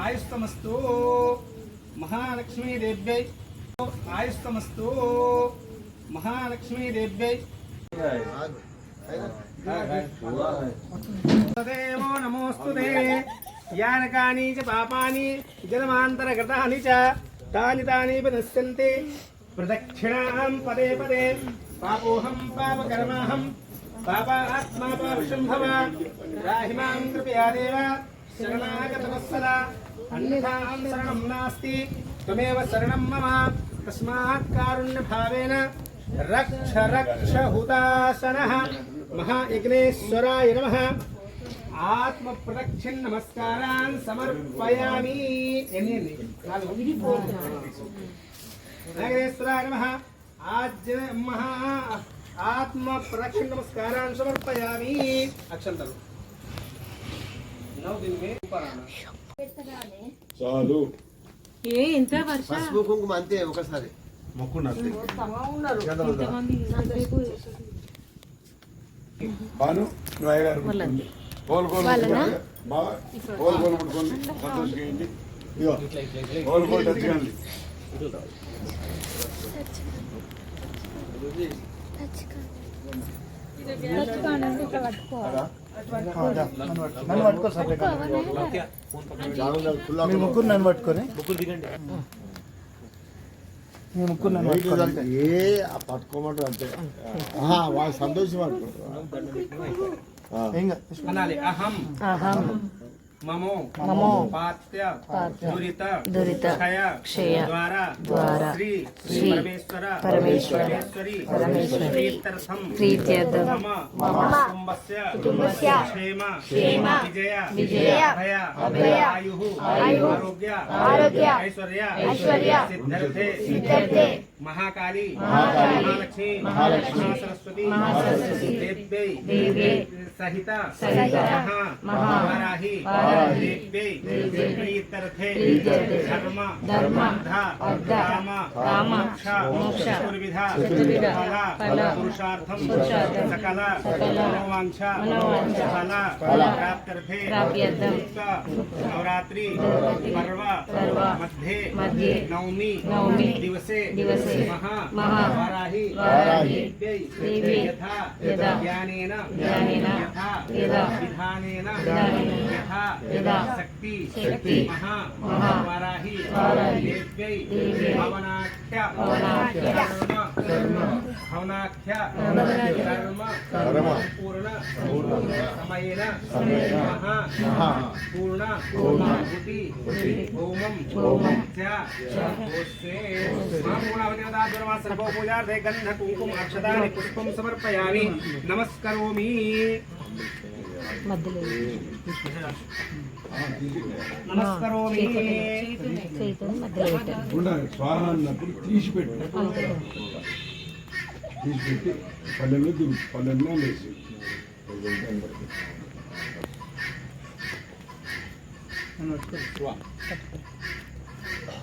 आयुस्तमस्तु महालक्ष्मी देव्यै आयुस्तमस्तु महालक्ष्मी देव्यै तदेवो नमोस्तुते यानकानि च पापानि जन्मान्तरकृतानि च तानि तानि नश्यन्ति प्रदक्षिणां पदे पदे पापोऽहं पापकर्माहं पापात्मा पापशम्भव राहिमां कृपया देव शरणागतवत्सला अन्यथां शरणं नास्ति त्वमेव शरणं मम तस्मात् कारुण्यभावेन रक्ष रक्ष हुतासनः महायज्ञेश्वराय नमः आत्म प्रदक्षिण नमस्कारान् समर्पयामि नागेश्वराय नमः आज महा आत्म प्रदक्षिण नमस्कारान् समर्पयामि अक्षंतలు 9 दिन में ऊपर आना చాలు ఏ ఇంత వర్ష పసుపు కుంకుమ అంతే ఒకసారి మొక్కున్నట్టు ఉన్నారు బాను నువ్వు అయ్యగారు గోల్ గోల్ బాగా గోల్ గోల్ పట్టుకోండి సంతోషంగా చేయండి ఇగో గోల్ గోల్ టచ్ చేయండి నన్ను పట్టుకో సార్ మీ ముగ్గురు నన్ను పట్టుకొని మీ ముగ్గురు నన్ను పట్టుకోవాలి ఏ పట్టుకోమంటారు అంతే వాళ్ళు సంతోషం అనాలి అహం అహం మమో మమో పాత్య దురిత దురిత క్షయ ద్వారా శ్రీ శ్రీ పరమేశ్వరేశ్వరి ప్రీత్యర్థం మమ కుటుంబస్య క్షేమ విజయ అభయ ఆయుః ఆరోగ్య ఐశ్వర్య సిద్ధ్యర్థే మహాకాళి మహాలక్ష్మి మహాసరస్వతి దేవ్యై సహిత మహావారాహి देव्यै प्रीत्यर्थे धर्म अर्थ काम मोक्ष चतुर्विधा फल पुरुषार्थं सकल मनोवांछा फल प्राप्त्यर्थे नवरात्रि पर्व मध्ये नवमी दिवसे महावाराहि देव्यै यथा ज्ञानेन यथा विधानेन यथा शक्ति महावाराहि देव्यै हवनाख्य कर्म पूर्ण समयेन पूर्ण भूति होमं च सर्वपूजार्थे गन्ध कुंकुम अक्षतानि पुष्पं समर्पयामि नमस्करोमि నమస్కారోమి స్వాహ అన్నప్పుడు తీసిపెట్టి పల్లెల్లో దిగు పల్లెల్లో వేసి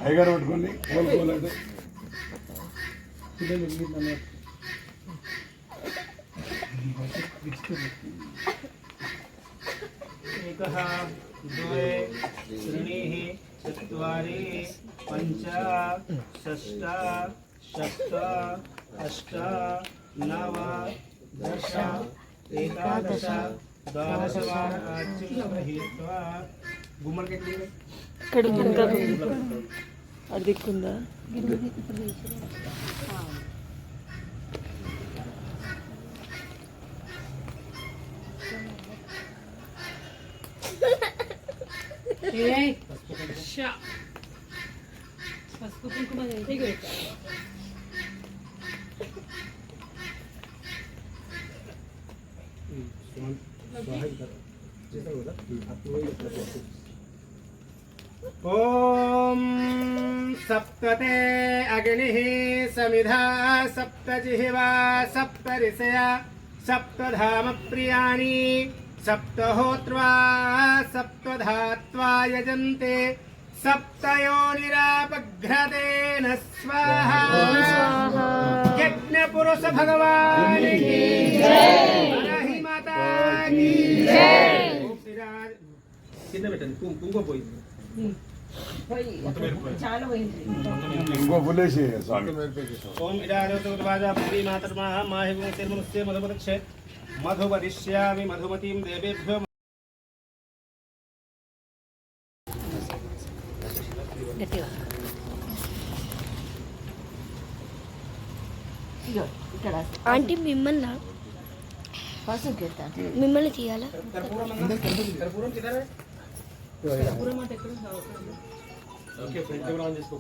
అయ్యగారు పట్టుకోండి కోలుకోలేదు एकः द्वे त्रीणि चत्वारि पञ्च षष्ठ सप्त अष्ट नव दश एकादश द्वादशवारकाच्यं गृहीत्वा गुम्मर के అదికుందా పసుపు కుంకుమ ओम सप्तते अग्निः समिधा सप्तजिह्वा सप्तऋषया सप्तधाम प्रियाणि सप्तहोत्वा सप्तधात्वा यजन्ते सप्तयोनिरापघ्रतेन स्वाहा यज्ञ पुरुष भगवान की जय। माता की जय। ओम श्रीराज చిన్న పెట్టండి కుంకుమ పోయింది చాలా పోయింది. ఇంకో పులేసి స్వామి ఓం ఇడారతుర్వాజా పురీ మాతర్మా మాహిగుం శర్మనుస్య మధుమదక్షే మధువరిష్యామి మధుమతీం దేవేభ్యో ఇగో ఇక్కడ ఆంటీ మిమ్మల్ని పసుపు ఎత్తా. మిమ్మల్ని తీయాలా కర్పూరం కిదరే పూరం అంటే ఎక్కడ ఉందో అవసరం. ఓకే ఫ్రంట్ కెమెరా ఆన్ చేసుకో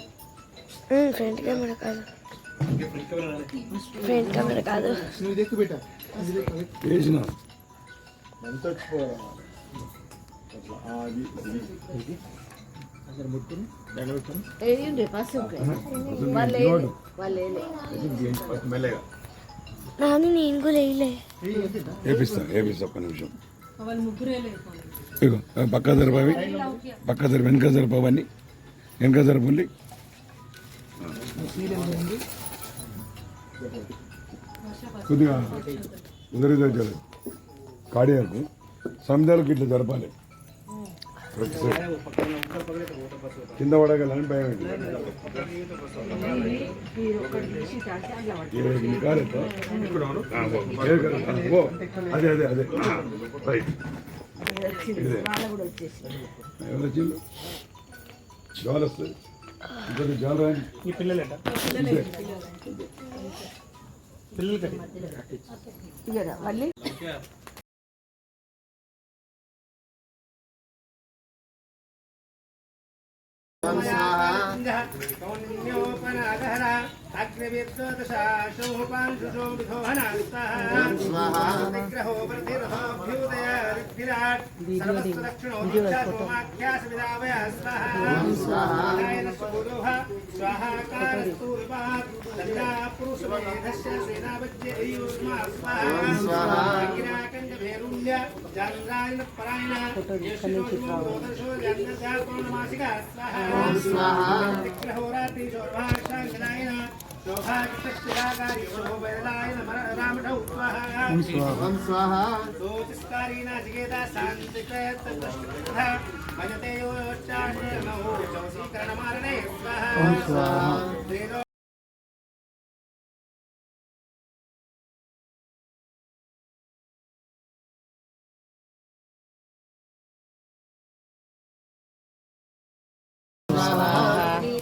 ఫ్రంట్ కెమెరా కాదు okay front camera front camera కాదు వేసిన ఎంత వచ్చిపోయా అట్లా అది అక్కడ ముట్టుకుని దండ పెట్టుకుని ఏది ఉండే పసుపు వాళ్ళు మెల్లగా నాని నేను కూడా వేయలే వేపిస్తా ఒక్క నిమిషం వాళ్ళు ముగ్గురే లేకపోతే ఇగో పక్క జరపవి పక్క జరప వెనక జరపవన్నీ వెనక జరపండి కొద్దిగా ఉదరి కాడియాకు సముద్రాలకు ఇట్లా జరపాలి కింద పడగలని భయం అదే అదే అదే రైట్ ఎవరు వచ్చిండు జాలు వస్తుంది ఇంకొక జాలు రాని ఈ పిల్లలేట పిల్లలు కట్టి ఇగరా మళ్ళీ విగ్రహోరాత్రి శోభాక్షాంగదాయన శోభాక్షిరాగారి శోభైలాయన రామఠౌ స్వాహా సోచిస్కారీ నాచికేత శాంతికృత భజతే యోచ్చారణో చౌసీకరణమారణే స్వాహా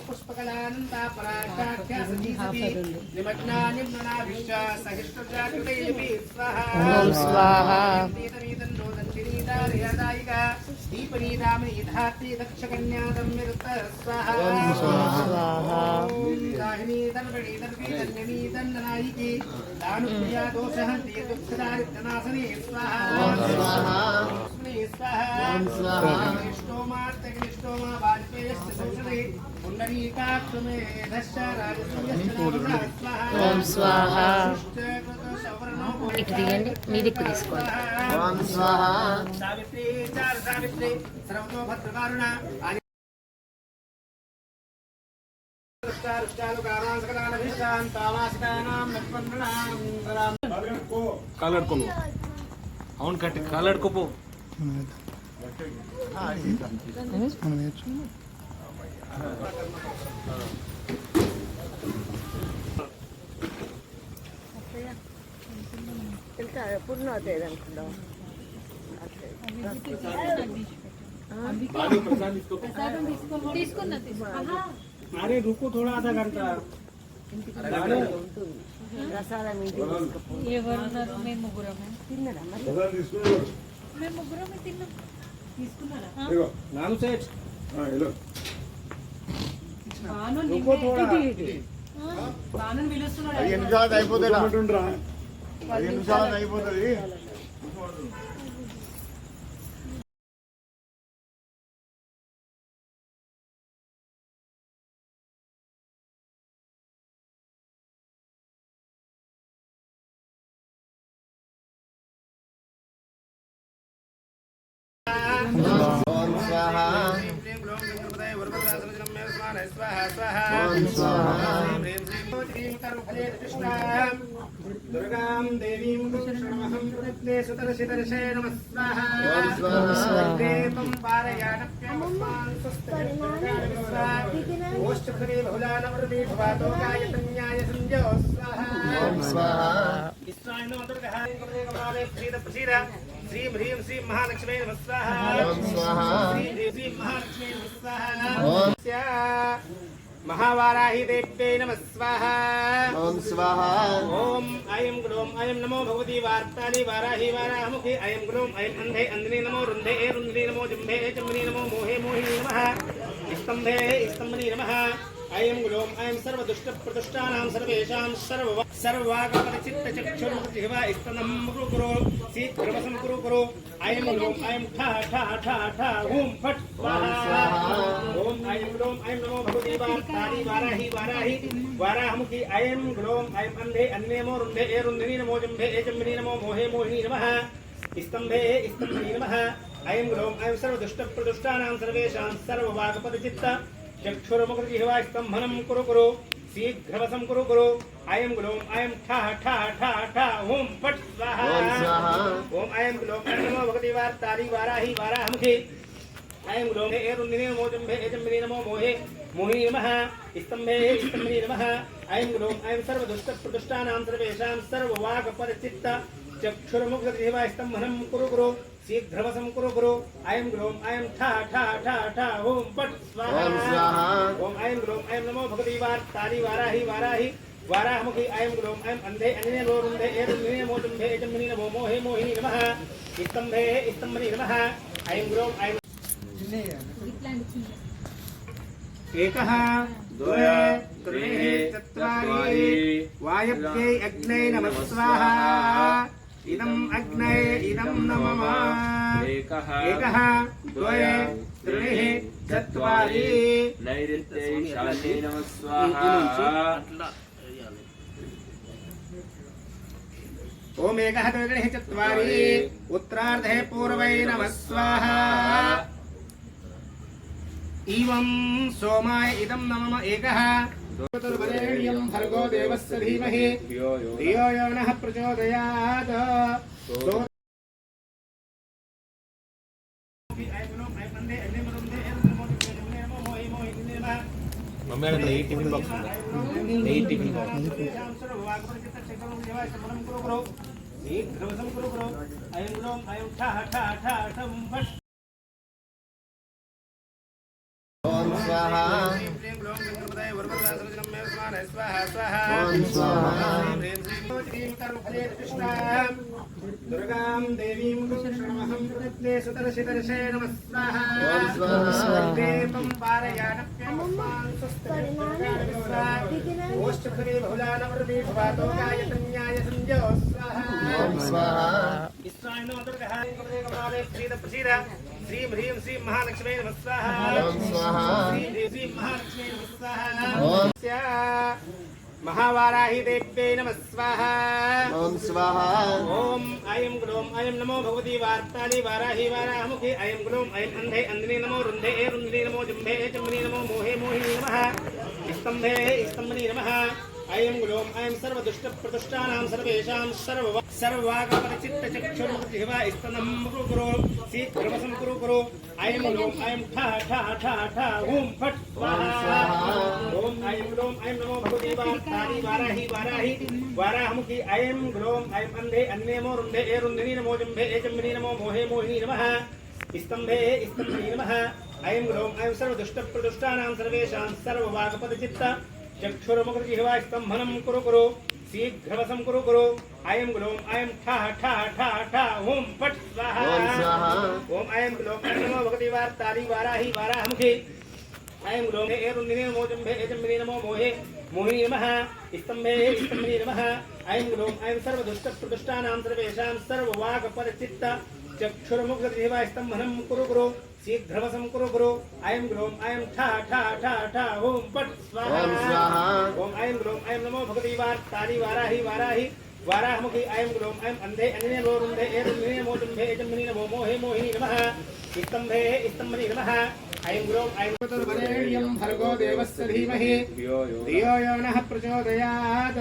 పుష్పకళానంతా పరాశాఖ్యా సంజీవతి నిమగ్నాని మనావిశ్వ సహిష్ఠుజాగృతైపి స్వాహా నీతనీతన్నో దంతినీతారియాదాయిక దీపనీతామనీధాత్రి దక్షకన్యాదం నిరుత స్వాహా దాహినీ దర్వణీ దర్వీ ధన్యనీ దండనాయికి దానుప్రియా దోషహంతి దుఃఖదారిద్రనాశనే స్వాహా స్వాహా ఇష్టోమార్తగిష్టోమా వాజ్పేయస్య సౌషధే పుండరీకాక్షుమేధశ్చ రాజసూయస్య స్వాహా ఇటు తీయండి మీ దిక్కు తీసుకోండి సావిత్రి చారు సావిత్రి సర్వతో భద్రకారుణ కాలడుకోను అవును కట్టి కాలడుకోపో మనం వేయచ్చు పూర్ణ అవుతుంది అనుకుందాం. अरे रुको थोड़ा आधा घंटा ప్రసాదం ఇంటికి తీసుకుపోయి ఎవరున్నారు? మేము ముగ్గురమే. తిన్నరా మరి మేము ముగ్గురమే తిన్నాం. తీసుకున్నారా? नानू सेठ रुको थोड़ा బాణం పిలుస్తున్నాడు. 15 నిమిషాలు అయిపోతుంది 15 నిమిషాలు అయిపోతుంది स्वाहा फले कृष्णां दुर्गां देवीं शरणमहं प्रपद्ये सुतर्षितर्षे नमः स्वाहा देवं पारयानप्यमस्मान् स्वस्तिर्विश्वा ओष्ठखरे बहुलानवृदे भवातो गायतन्याय संजो स्वाहा ईश्वराय नमः दुर्गा कमले प्रसीद प्रसीद श्रीं ह्रीं श्रीं महालक्ष्मी नमः स्वाहा श्रीं ह्रीं श्रीं महालक्ष्मी नमः स्वाहा महावाराहि देव्यै नमः स्वाहा ओम स्वाहा ओम ऐं ग्लौं ऐं नमो भगवती वार्ताली वाराहि वाराहमुखी ऐं ग्लौं ऐं अन्धे अन्धिने नमो रुन्धे रुन्धिने नमो जम्भे जम्भिने नमो मोहे मोहिनी नमः स्तम्भे स्तम्भने नमः ऐं ग्लौं ऐं सर्वदुष्टप्रदुष्टानां सर्वेषां सर्ववागपरिचित्तचक्षुर्जिह्वा स्तनं कुरु शीघ्रवशं कुरु ऐं ग्लौं ऐं ठा ठा ठा ठा हुं फट् स्वाहा ओम ऐं ग्लौं ऐं नमो भगवती वार्ताली वाराहि वाराहमुखी ऐं ग्लौं ऐं अन्धे अन्नेमो रुन्धे रुन्धिने नमो जम्भे जम्भिने नमो मोहे मोहिनी नमः स्तम्भे स्तम्भने नमः ऐं ग्लौं ऐं सर्वदुष्टप्रदुष्टानां सर्वेषां सर्ववागपरिचित्त चक्षुर्मुखजिह्वा स्तम्भनं कुरु शीघ्रवशं कुरु ऐं ग्लौं ऐं ठा ठा ठा ठा हुं फट् स्वाहा ओम ऐं ग्लौं ऐं नमो भगवती वार्ताली वाराहि वाराहमुखी ऐं ग्लौं रुन्धिने नमो जम्भे जम्भिने नमो मोहे मोहिनी नमः स्तम्भे स्तम्भने नमः ऐं ग्लौं ऐं सर्वदुष्टप्रदुष्टानां सर्वेषां सर्ववागपरिचित्त चक्षुर्मुखजिह्वा स्तम्भनं कुरु शीघ्रवशं कुरु ऐं ग्लौं ऐं ठा ठा ठा ठा हुं फट् स्वाहा ओम ऐं ग्लौं ऐं नमो भगवती वार्ताली वाराहि वाराहमुखी ऐं ग्लौं ऐं अन्धे अन्ने नो रुन्धे रुन्धिने नमो जम्भे जम्भिने नमो मोहे मोहिनी नमः स्तम्भे स्तम्भने नमः ऐं ग्लौं ऐं एकः द्वे त्रीणि चत्वारि वायव्यै अग्नै नमः स्वाहा इदम् अग्नै इदं नमः एकः द्वे त्रीणि चत्वारि नैऋत्यै शान्यै नमः स्वाहा ओम एकः द्वे त्रीणि चत्वारि उत्तरार्धे पूर्वै नमः स्वाहा इवं सोमाय इदं नमः एकः वरेण्यं भर्गो देवस्य धीमहि धियो यो नः प्रचोदयात् मम्मी अगर ये टिफिन बॉक्स है ये टिफिन बॉक्स ऐं ग्लौं ऐं ठा ठा ठा ठं फट् ओम स्वाहा ह्रीं ह्रीं ग्लौं गणपतये वरवरदासरजनं मे स्वाहा स्वाहा स्वाहा ओम स्वाहा ह्रीं ह्रीं कर्मफले कृष्णां दुर्गां देवीं शरणमहं प्रपद्ये सुतर्षितर्षे नमः स्वाहा देवं पारयानप्यमस्मान् स्वस्तिर्विश्वा ओष्ठखरे बहुलानवृदे भवातो गायतन्याय संजो स्वाहा स्वाहा ईश्वराय नमः दुर्गा कमले प्रसीद प्रसीद श्रीं ह्रीं श्रीं महालक्ष्मी नमः स्वाहा श्रीं ह्रीं श्रीं महालक्ष्मी नमः स्वाहा महावाराहि देव्यै नमः स्वाहा ओम स्वाहा ओम ऐं ग्लौं ऐं नमो भगवती वार्ताली वाराहि वाराहमुखी ऐं ग्लौं ऐं अन्धे अन्धिने नमो रुन्धे रुन्धिने नमो जम्भे जम्भिने नमो मोहे मोहिनी नमः स्तम्भे स्तम्भने नमः ऐं ग्लौं ऐं सर्वदुष्टप्रदुष्टानां सर्वेषां सर्ववागपरिचित्तचक्षुर्जिह्वा स्तनं कुरु शीघ्रवशं कुरु ऐं ग्लौं ऐं ठा ठा ठा ठा हुं फट् स्वाहा ओम ऐं ग्लौं ऐं नमो भगवती वार्ताली वाराहि वाराहमुखी ऐं ग्लौं ऐं अन्धे अन्नेमो रुन्धे रुन्धिने नमो जम्भे जम्भिने नमो मोहे मोहिनी नमः स्तम्भे स्तम्भने नमः ऐं ग्लौं ऐं सर्वदुष्टप्रदुष्टानां सर्वेषां सर्ववागपरिचित्त चक्षुर्मुखजिह्वा स्तम्भनं कुरु शीघ्रवशं कुरु ऐं ग्लौं ऐं ठा ठा ठा ठा हुं फट् स्वाहा ओम ऐं ग्लौं ऐं नमो भगवती वार्ताली वाराहि वाराहमुखी ऐं ग्लौं रुन्धिने नमो जम्भे जम्भिने नमो मोहे मोहिनी नमः स्तम्भे स्तम्भने नमः ऐं ग्लौं ऐं सर्वदुष्टप्रदुष्टानां सर्वेषां सर्ववागपरिचित्त चक्षुर्मुखजिह्वा स्तम्भनं कुरु शीघ्रवशं कुरु ऐं ग्लौं ऐं ठा ठा ठा ठा हुं फट् स्वाहा ओम ऐं ग्लौं ऐं नमो भगवती वार्ताली वाराहि वाराहमुखी ऐं ग्लौं ऐं अन्धे अन्ने नो रुन्धे रुन्धिने नमो जम्भे जम्भिने नमो मोहे मोहिनी नमः स्तम्भे स्तम्भने नमः ऐं ग्रों ऐं वरेण्यं भर्गो देवस्य धीमहि धियो यो नः प्रचोदयात्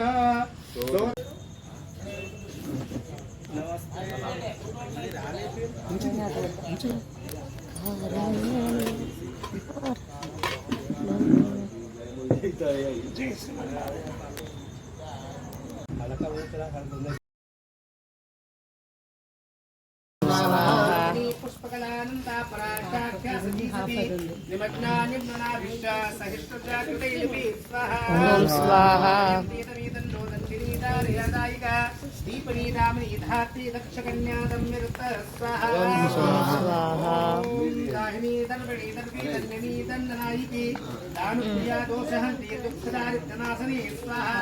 पुष्पकलानन्दा पराशाख्या सती सती निमग्नानि मनाभिष्टा सहिष्णुजागृतैलिपि स्वाहा ఓం స్వాహ तीतमीतन्नो दक्षिणीदारयदायिका दीपनीदामनीधात्रि दक्षकन्यादम्यरुत स्वाहा స్వాహ दाहिनी दर्वणी दर्वी दण्डनी दण्डनायिकी दानुप्रिया दोषहन्ति दुःखदारिद्रनाशनी स्वाहा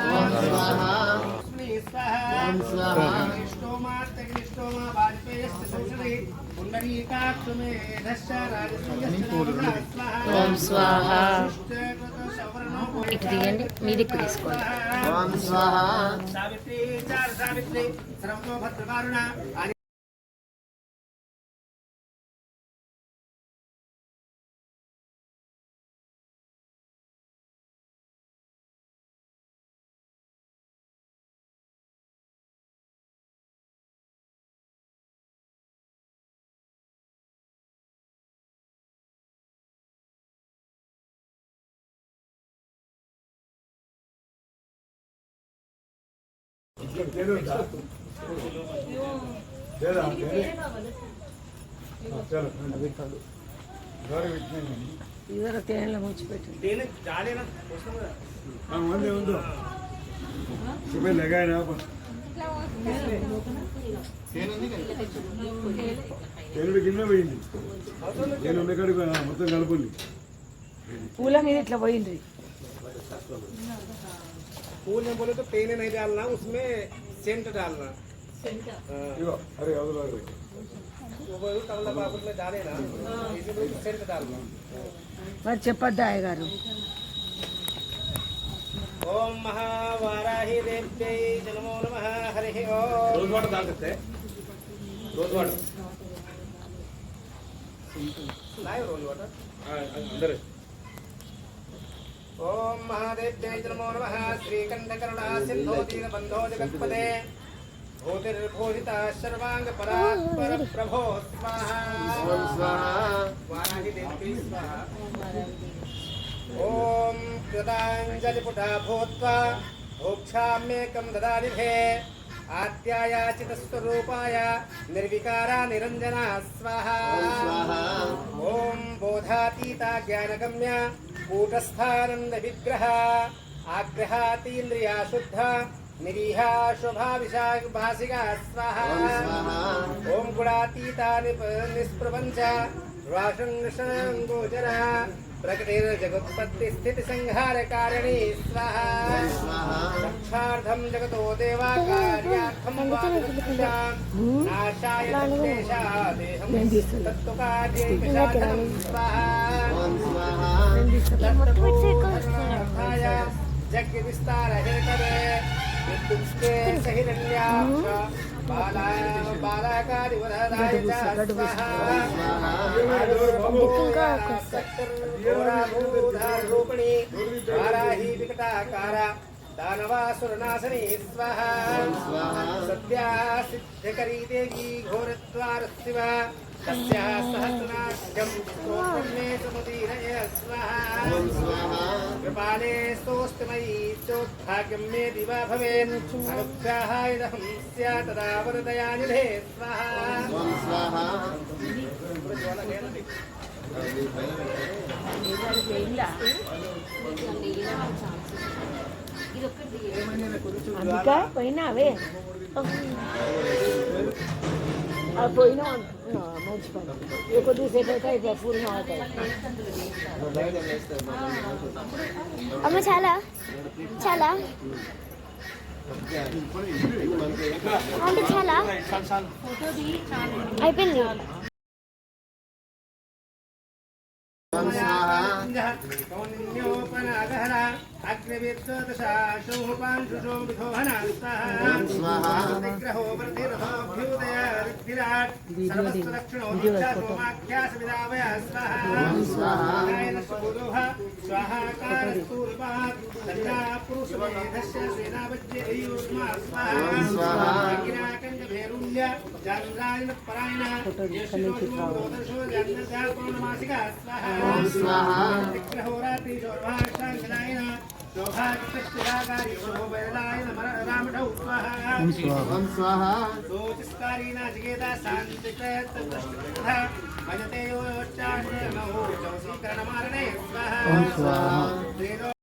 स्वाहा इष्टोमा वाजपेयस्य संसदे पुण्डरीकाक्षमेधश्च राजसूयश्च ఓం స్వాహ सवर्णो ఇటు తీయండి మీ దిక్కు తీసుకోండి ఓం స్వాహ सावित्री चार सावित्री सर्वतो भद्रकारुणा देने जाने ना सुबह लगाए ना आप तेरे गिन्ना పోయింది నేను ఉన్న కాడికి మొత్తం కలుపుంది పూల మీద ఇట్లా పోయింది फूल में बोले तो तेल नहीं डालना उसमें सेंट डालना ఇగో అరే అవతల वो बोले तबला बाबू में डाले ना इसमें सेंट डालना మరి చెప్పొద్దా అయ్యగారు ओम महावाराही देव्यै नमो नमः हरिः ओम रोज वाटर डाल सकते हैं रोज वाटर लाए रोज वाटर अंदर ओम महादेव्यै नमो नमः श्रीकंठकरुणा सिंधो दीनबंधो जगत्पते भूतिर्भूषिता सर्वांग परात्पर प्रभो स्वाहा ఓం స్వాహ वाराही देव्यै स्वाहा ओम कृतांजलिपुटा भूत्वा भोक्षाम्येकं ददादिभे आद्यायाचितस्वरूपाय निर्विकारा निरञ्जना स्वाहा ओम बोधातीता ज्ञानगम्य कूटस्थानंद विग्रह आग्रहातीन्द्रिया शुद्ध निरीहा शोभा भासिका स्वाहा ओम गुणातीता निष्प्रपंच राशंगोचरा प्रकृतिर जगत्पत्ति स्थिति संहार कारिणी स्वाहा रक्षार्थं जगतो देवा कार्यार्थं नाशाय तत्तेषा देहं तत्त्वकार्ये विशाखं स्वाहा लब्धभूतार्थाय यज्ञ विस्तार हे करे विद्युत्स्ते सहिरण्याक्ष बालाकारि वरदाय च स्वाहा रूपिणी वाराही विकटाकारा दानवासुरनाशनी स्वाहा सद्या सिद्धकरी देवी घोरद्वारस्थिव तस्याः सहस्रनाट्यं स्तोत्रं मे समुदीरय स्वाहा कृपाले स्तोष्टमयी चोद्भाग्यं मे दिवा भवेत् अनुग्रहायदहं स्यात् तदा वरदयानिधे स्वाहा అందుకా పోయినావే పోయినా మర్చిపోయినా ఏ కొద్దిగా సేపు అయితే అయిపోయి పూర్ణం అవుతాయి అమ్మ చాలా చాలా అంటే చాలా అయిపోయింది ఓం స్వాహ कौन्योपनागहरा अग्निवेद्योदशाशोपांशुषो विधोहनास्तः विग्रहो वर्धिरथोऽभ्युदयाद्विराट् सर्वस्वलक्षणो सोमाख्यासविदावयः स्वाहा गायनशूरोः स्वाहाकारस्तूर्पात् तन्ना पुरुषवेधस्य सेनावज्येयुष्मा स्वाहा अग्निनाकञ्जभेरुण्य जानुरायण परायण येषुषो जन्मजापूर्णमासिका स्वाहा विग्रहो रात्रिशोर्भाष्टाङ्गलायन शोभाकृष्टिराकारि शोभैलायन रामढौ स्वाहा स्वाहा सोचिस्कारी नाचिकेता शान्तिकृतः भजते योच्चारणो चौसीकरणमारणे स्वाहा वेदो